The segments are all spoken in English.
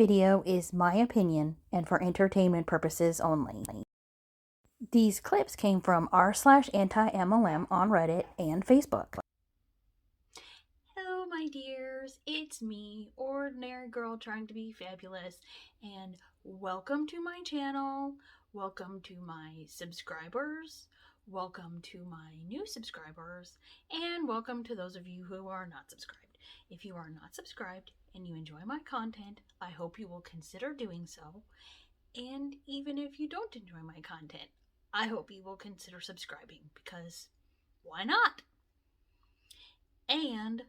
video is my opinion and for entertainment purposes only. These clips came from r/anti-MLM on Reddit and Facebook. Hello, my dears. It's me, ordinary girl trying to be fabulous, and welcome to my channel. Welcome to my subscribers. Welcome to my new subscribers, and welcome to those of you who are not subscribed. If you are not subscribed and you enjoy my content, I hope you will consider doing so. And even if you don't enjoy my content, I hope you will consider subscribing, because why not? And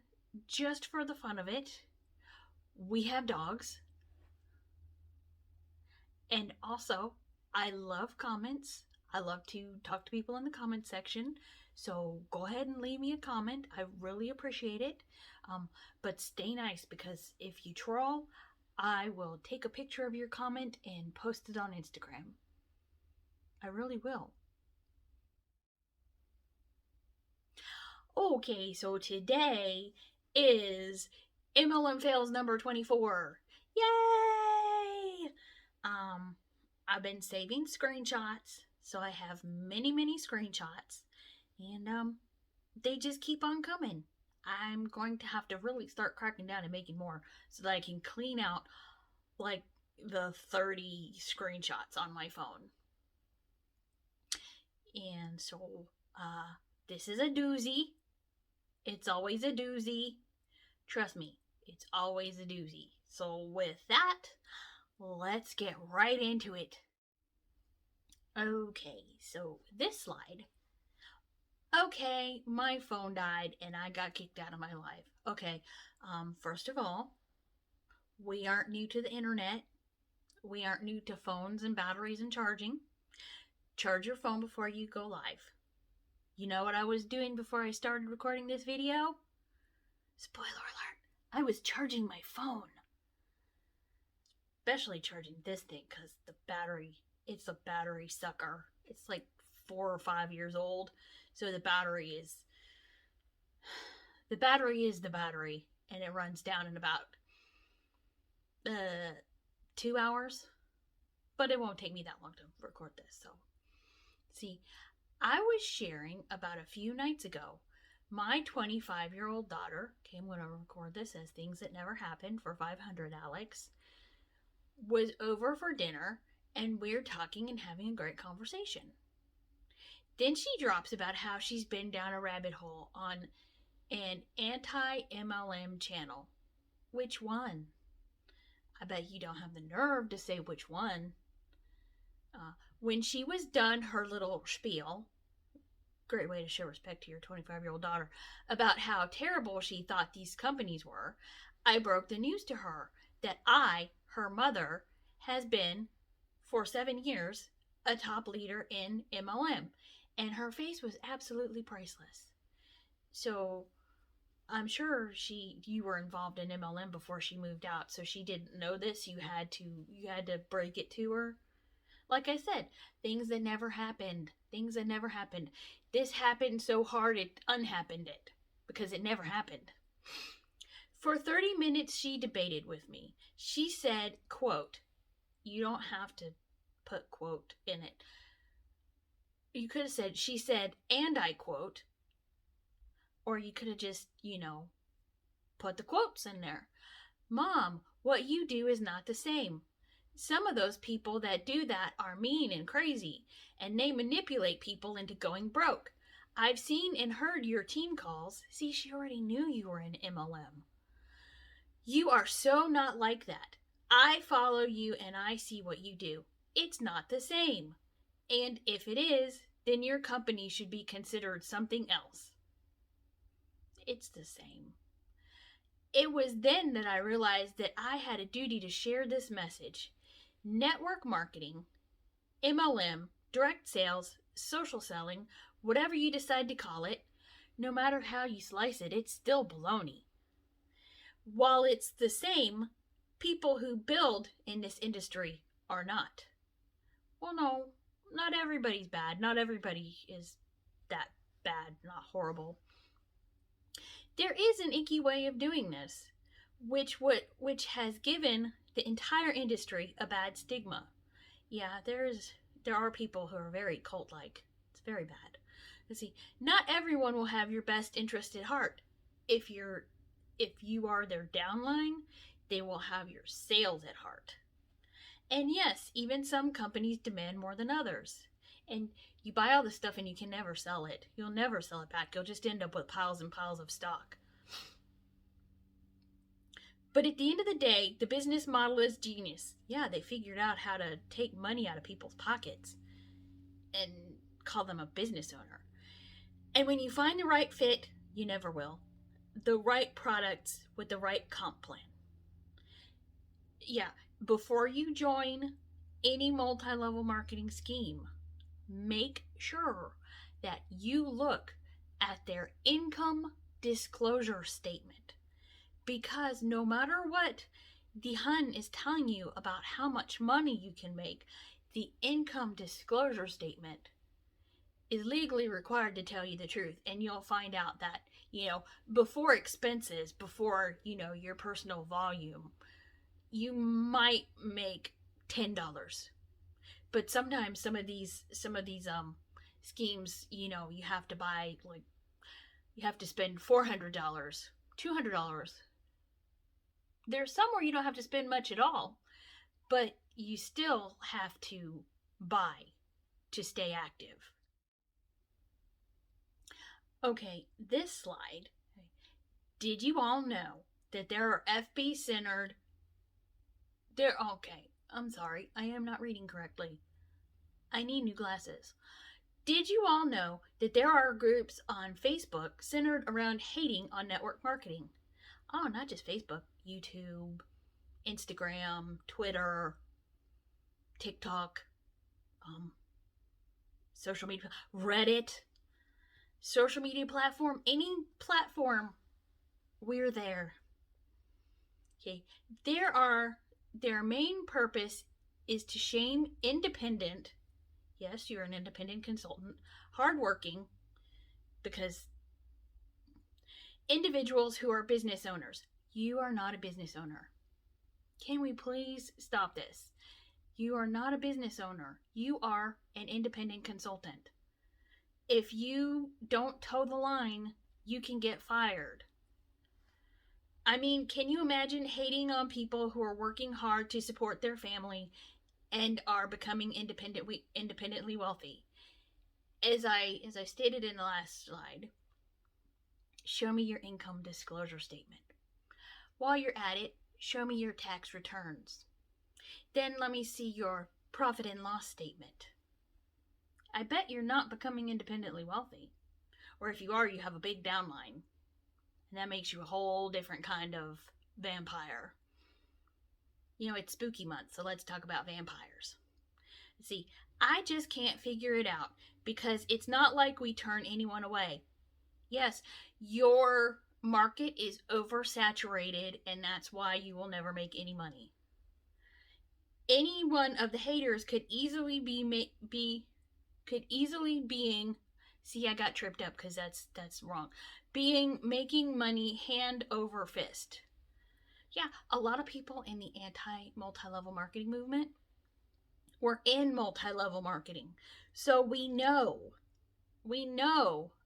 just for the fun of it, we have dogs. And also, I love comments. I love to talk to people in the comment section. So go ahead and leave me a comment. I really appreciate it. But stay nice, because if you troll, I will take a picture of your comment and post it on Instagram. I really will. Okay, so today is MLM Fails number 24. Yay! I've been saving screenshots, so I have many screenshots, and they just keep on coming. I'm going to have to really start cracking down and making more so that I can clean out like the 30 screenshots on my phone. And so, this is a doozy. It's always a doozy. Trust me, it's always a doozy. So with that, let's get right into it. Okay, so this slide. Okay, my phone died and I got kicked out of my life. Okay, first of all, we aren't new to the internet. We aren't new to phones and batteries and charging. Charge your phone before you go live. You know what I was doing before I started recording this video? Spoiler alert, I was charging my phone. Especially charging this thing, because the battery, it's a battery sucker. It's like 4 or 5 years old. So the battery is the battery, and it runs down in about 2 hours. But it won't take me that long to record this. So, see, I was sharing about a few nights ago. My 25-year-old daughter, okay, I'm going to record this as things that never happened for 500, Alex, was over for dinner, and we're talking and having a great conversation. Then she drops about how she's been down a rabbit hole on an anti-MLM channel. Which one? I bet you don't have the nerve to say which one. When she was done her little spiel, great way to show respect to your 25-year-old daughter, about how terrible she thought these companies were, I broke the news to her that I, her mother, has been, for 7 years, a top leader in MLM. And her face was absolutely priceless. So I'm sure you were involved in MLM before she moved out, so she didn't know this. You had to break it to her. Like I said, things that never happened. This happened so hard it unhappened it, because it never happened. For 30 minutes, she debated with me. She said, quote, you don't have to put quote in it. You could have said, she said, and I quote, or you could have just, put the quotes in there. Mom, what you do is not the same. Some of those people that do that are mean and crazy, and they manipulate people into going broke. I've seen and heard your team calls. See, she already knew you were in MLM. You are so not like that. I follow you and I see what you do. It's not the same. And if it is, then your company should be considered something else. It's the same. It was then that I realized that I had a duty to share this message. Network marketing, MLM, direct sales, social selling, whatever you decide to call it, no matter how you slice it, it's still baloney. While it's the same, people who build in this industry are not. Well, no, not everybody's bad. Not everybody is that bad, not horrible. There is an icky way of doing this, which has given the entire industry a bad stigma. Yeah, there are people who are very cult-like. It's very bad. You see, not everyone will have your best interest at heart. If you are their downline, they will have your sales at heart. And yes, even some companies demand more than others. And you buy all this stuff and you can never sell it. You'll never sell it back. You'll just end up with piles and piles of stock. But at the end of the day, the business model is genius. Yeah, they figured out how to take money out of people's pockets and call them a business owner. And when you find the right fit, you never will, the right products with the right comp plan. Yeah, before you join any multi-level marketing scheme, make sure that you look at their income disclosure statement. Because no matter what the Hun is telling you about how much money you can make, the income disclosure statement is legally required to tell you the truth. And you'll find out that, before expenses, before, your personal volume, you might make $10. But sometimes some of these schemes, you have to buy, like, you have to spend $400, $200. There's some where you don't have to spend much at all, but you still have to buy to stay active. Okay, this slide. Did you all know that there are FB centered okay, I'm sorry, I am not reading correctly. I need new glasses. Did you all know that there are groups on Facebook centered around hating on network marketing? Oh, not just Facebook, YouTube, Instagram, Twitter, TikTok, social media, Reddit, social media platform, any platform, we're there. Okay, their main purpose is to shame independent, yes, you're an independent consultant, hardworking, because individuals who are business owners. You are not a business owner. Can we please stop this? You are not a business owner. You are an independent consultant. If you don't toe the line, you can get fired. I mean, can you imagine hating on people who are working hard to support their family and are becoming independently wealthy? As I stated in the last slide, show me your income disclosure statement. While you're at it, show me your tax returns. Then let me see your profit and loss statement. I bet you're not becoming independently wealthy. Or if you are, you have a big downline. And that makes you a whole different kind of vampire. It's spooky month, so let's talk about vampires. See, I just can't figure it out because it's not like we turn anyone away. Yes, your market is oversaturated, and that's why you will never make any money. Any one of the haters could easily being, see, I got tripped up because that's wrong. Making money hand over fist. Yeah, a lot of people in the multi-level marketing movement were in multi-level marketing. So we know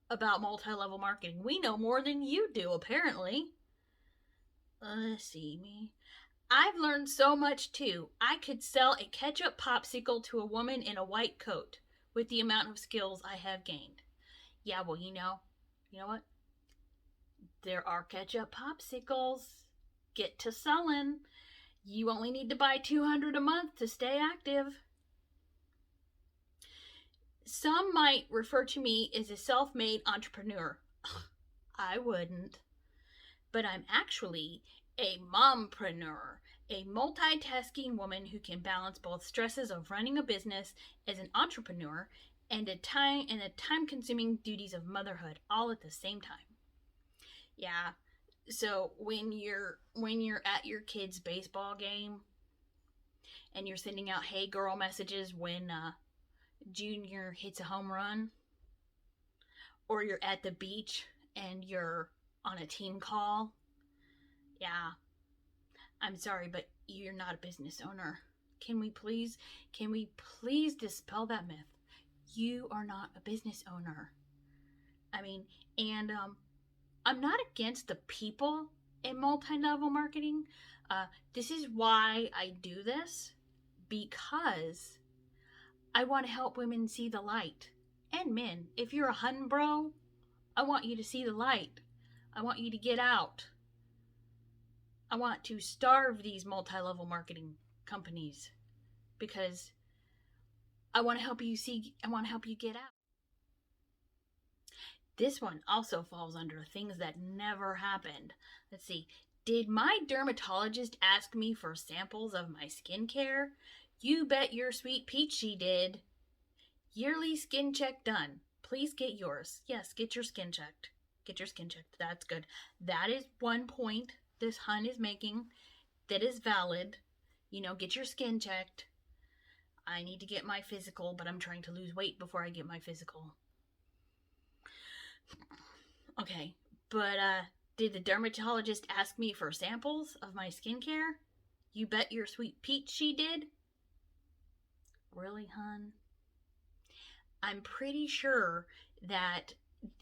about multi-level marketing. We know more than you do, apparently. Let's see me. I've learned so much too. I could sell a ketchup popsicle to a woman in a white coat with the amount of skills I have gained. Yeah, well, you know what? There are ketchup popsicles. Get to selling. You only need to buy 200 a month to stay active. Some might refer to me as a self-made entrepreneur. I wouldn't. But I'm actually a mompreneur, a multitasking woman who can balance both stresses of running a business as an entrepreneur and the time-consuming duties of motherhood all at the same time. Yeah. So when you're at your kid's baseball game and you're sending out "Hey girl" messages when Junior hits a home run, or you're at the beach and you're on a team call, yeah, I'm sorry, but you're not a business owner. Can we please dispel that myth? You are not a business owner. I mean, and I'm not against the people in multi-level marketing. This is why I do this, because I want to help women see the light. And men, if you're a hunbro, I want you to see the light. I want you to get out. I want to starve these multi-level marketing companies because I want to help you get out. This one also falls under things that never happened. Let's see. Did my dermatologist ask me for samples of my skincare? You bet your sweet peach she did. Yearly skin check done. Please get yours. Yes, get your skin checked. Get your skin checked. That's good. That is one point this hun is making that is valid. Get your skin checked. I need to get my physical, but I'm trying to lose weight before I get my physical. Okay, but did the dermatologist ask me for samples of my skincare? You bet your sweet peach she did. Really, hun? I'm pretty sure that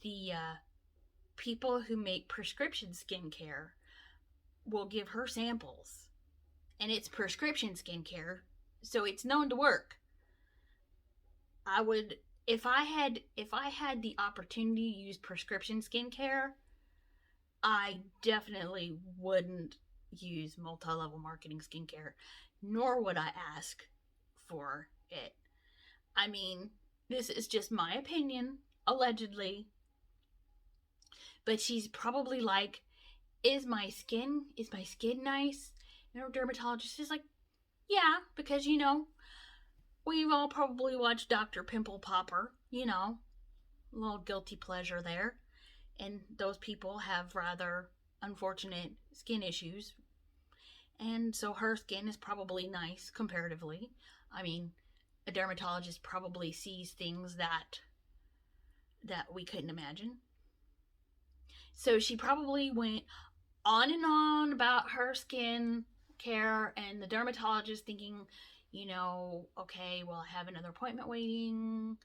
the people who make prescription skincare will give her samples. And it's prescription skincare, so it's known to work. I would, if I had the opportunity to use prescription skincare, I definitely wouldn't use multi-level marketing skincare, nor would I ask for it. I mean, this is just my opinion, allegedly. But she's probably like, is my skin nice? And her dermatologist is like, yeah, because we've all probably watched Dr. Pimple Popper, a little guilty pleasure there. And those people have rather unfortunate skin issues. And so her skin is probably nice comparatively. I mean, a dermatologist probably sees things that we couldn't imagine. So she probably went on and on about her skin care, and the dermatologist thinking, okay, well, I have another appointment waiting.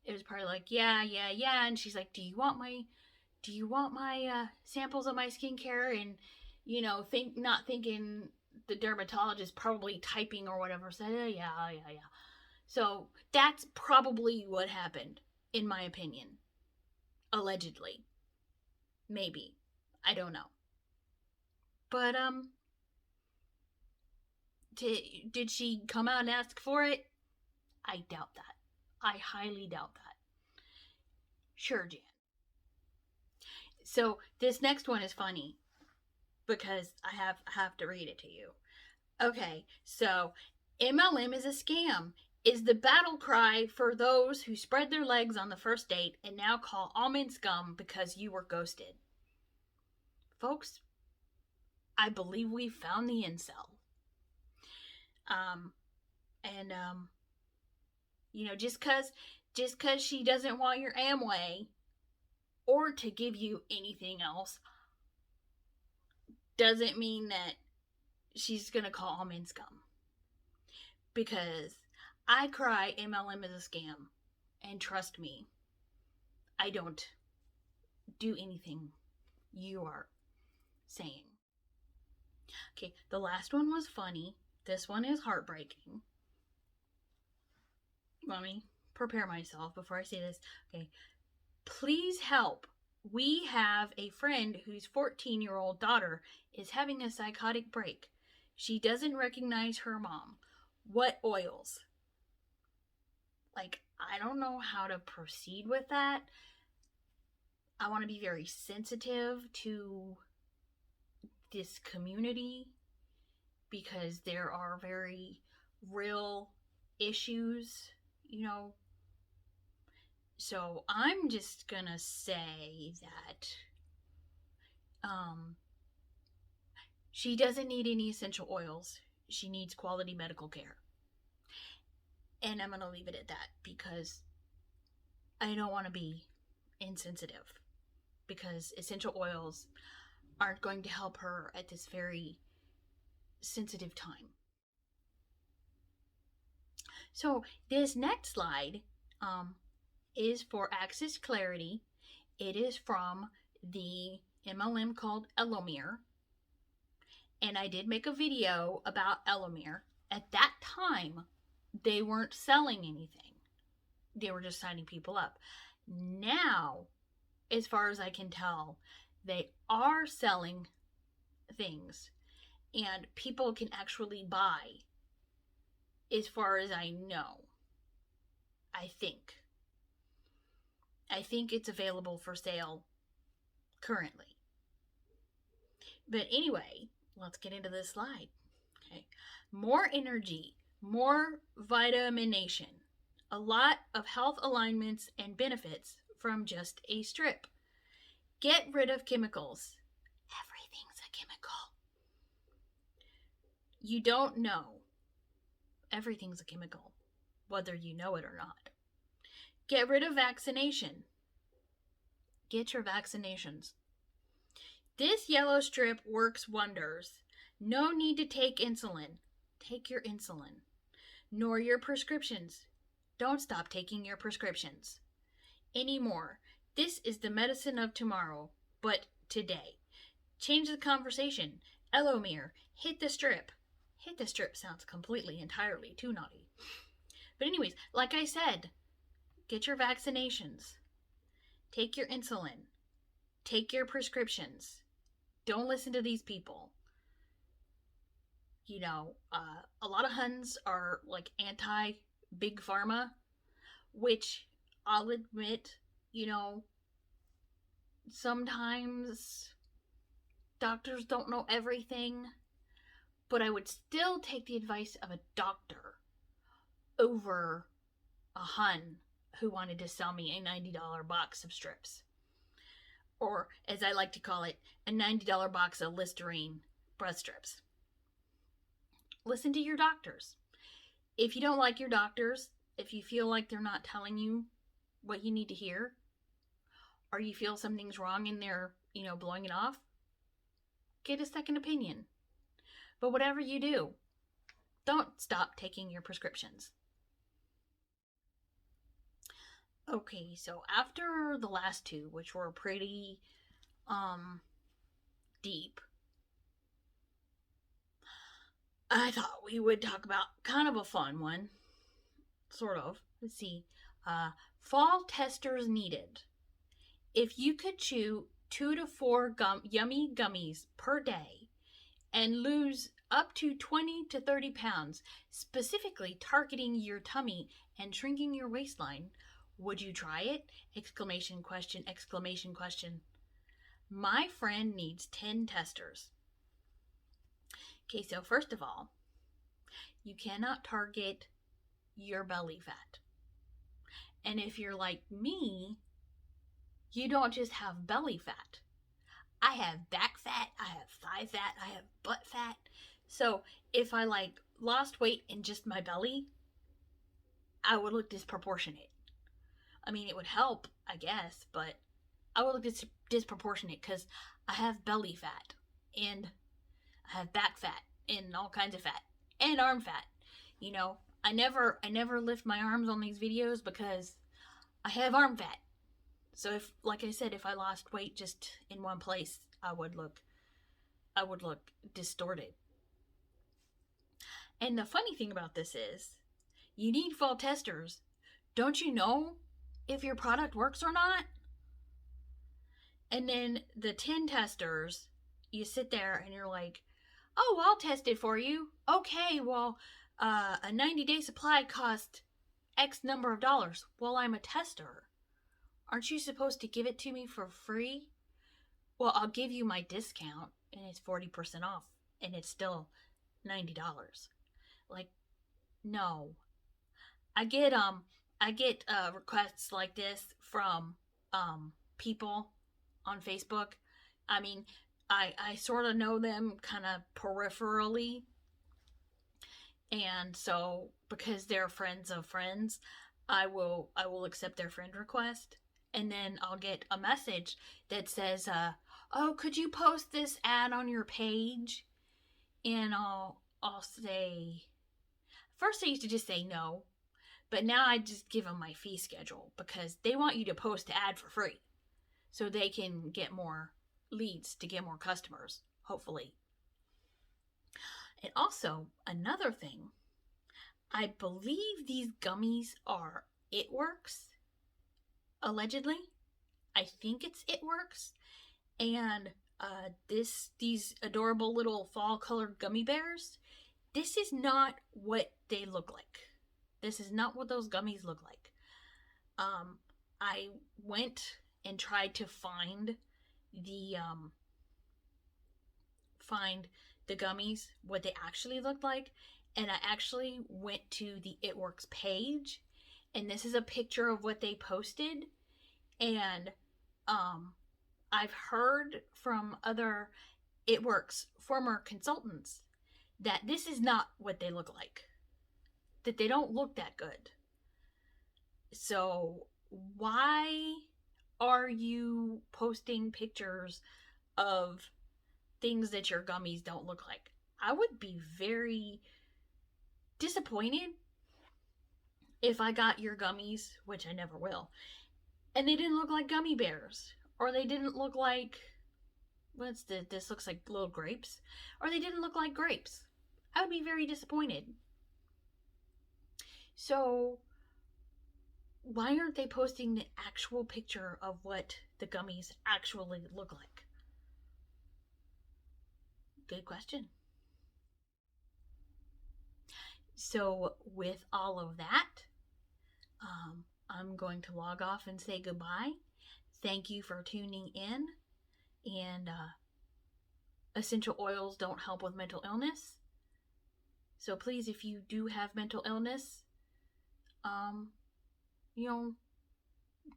It was probably like, yeah. And she's like, do you want my samples of my skincare? And, not thinking the dermatologist probably typing or whatever said, yeah. So that's probably what happened, in my opinion. Allegedly. Maybe. I don't know. But, did she come out and ask for it? I doubt that. I highly doubt that. Sure, Jan. So this next one is funny because I have to read it to you. Okay, so MLM is a scam is the battle cry for those who spread their legs on the first date and now call almond scum because you were ghosted. Folks, I believe we found the incel. Just cause she doesn't want your Amway or to give you anything else doesn't mean that she's gonna call almond scum. Because I cry MLM is a scam, and trust me, I don't do anything you are saying. Okay, the last one was funny. This one is heartbreaking. Let me prepare myself before I say this. Okay, please help. We have a friend whose 14-year-old daughter is having a psychotic break. She doesn't recognize her mom. What oils? Like, I don't know how to proceed with that. I want to be very sensitive to this community because there are very real issues, So I'm just gonna say that she doesn't need any essential oils. She needs quality medical care. And I'm gonna leave it at that because I don't want to be insensitive, because essential oils aren't going to help her at this very sensitive time. So this next slide is for Access Clarity. It is from the MLM called Elomir. And I did make a video about Elomir. At that time, they weren't selling anything. They were just signing people up. Now, as far as I can tell, they are selling things and people can actually buy, as far as I know. I think it's available for sale currently. But anyway, let's get into this slide. Okay. More energy, more vitamination, a lot of health alignments and benefits from just a strip. Get rid of chemicals. Everything's a chemical. You don't know. Everything's a chemical, whether you know it or not. Get rid of vaccination. Get your vaccinations. This yellow strip works wonders. No need to take insulin. Take your insulin. Nor your prescriptions. Don't stop taking your prescriptions anymore. This is the medicine of tomorrow, but today. Change the conversation. Elomir, hit the strip. Hit the strip sounds completely, entirely too naughty. But anyways, like I said, get your vaccinations. Take your insulin. Take your prescriptions. Don't listen to these people. You know, a lot of Huns are like anti-big pharma, which I'll admit, you know, sometimes doctors don't know everything, but I would still take the advice of a doctor over a Hun who wanted to sell me a $90 box of strips. Or, as I like to call it, a $90 box of Listerine breast strips. Listen to your doctors. If you don't like your doctors, if you feel like they're not telling you what you need to hear, or you feel something's wrong and they're, blowing it off, get a second opinion. But whatever you do, don't stop taking your prescriptions. Okay, so after the last two, which were pretty deep, I thought we would talk about kind of a fun one. Sort of. Let's see. Fall testers needed. If you could chew 2 to 4 yummy gummies per day and lose up to 20 to 30 pounds, specifically targeting your tummy and shrinking your waistline, would you try it? Exclamation question, exclamation question. My friend needs 10 testers. Okay, so first of all, you cannot target your belly fat. And if you're like me, you don't just have belly fat. I have back fat, I have thigh fat, I have butt fat. So if I lost weight in just my belly, I would look disproportionate. I mean, it would help, I guess, but I would look disproportionate because I have belly fat and I have back fat and all kinds of fat and arm fat. I never lift my arms on these videos because I have arm fat. So if, like I said, if I lost weight just in one place, I would look distorted. And the funny thing about this is, you need fall testers. Don't you know if your product works or not? And then the 10 testers, you sit there and you're like, oh, I'll test it for you. Okay, well, a 90-day supply cost X number of dollars. Well, I'm a tester. Aren't you supposed to give it to me for free? Well, I'll give you my discount, and it's 40% off, and it's still $90. No. I get requests like this from people on Facebook. I mean, I sort of know them kind of peripherally, and so because they're friends of friends, I will accept their friend request, and then I'll get a message that says, oh, could you post this ad on your page? and I'll say, first I used to just say no, but now I just give them my fee schedule because they want you to post the ad for free so they can get more leads to get more customers, hopefully. And also, another thing, I believe these gummies are It Works, allegedly. I think it's It Works. And these adorable little fall colored gummy bears, this is not what they look like. This is not what those gummies look like. I went and tried to find the gummies, what they actually looked like, and I actually went to the It Works page, and this is a picture of what they posted. And I've heard from other It Works former consultants that this is not what they look like, that they don't look that good. So why are you posting pictures of things that your gummies don't look like? I would be very disappointed if I got your gummies, which I never will, and they didn't look like gummy bears, or they didn't look like, this looks like little grapes, or they didn't look like grapes. I would be very disappointed. So why aren't they posting the actual picture of what the gummies actually look like? Good question. So with all of that, I'm going to log off and say goodbye. Thank you for tuning in. And essential oils don't help with mental illness. So please, if you do have mental illness,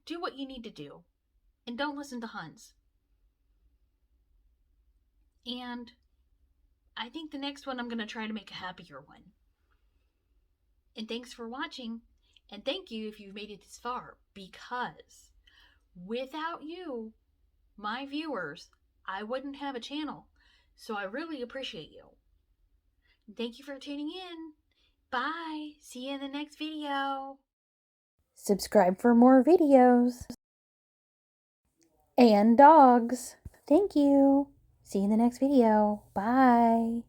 do what you need to do. And don't listen to Huns. And I think the next one I'm going to try to make a happier one. And thanks for watching. And thank you if you've made it this far, because without you, my viewers, I wouldn't have a channel. So I really appreciate you. Thank you for tuning in. Bye. See you in the next video. Subscribe for more videos. And dogs. Thank you. See you in the next video. Bye.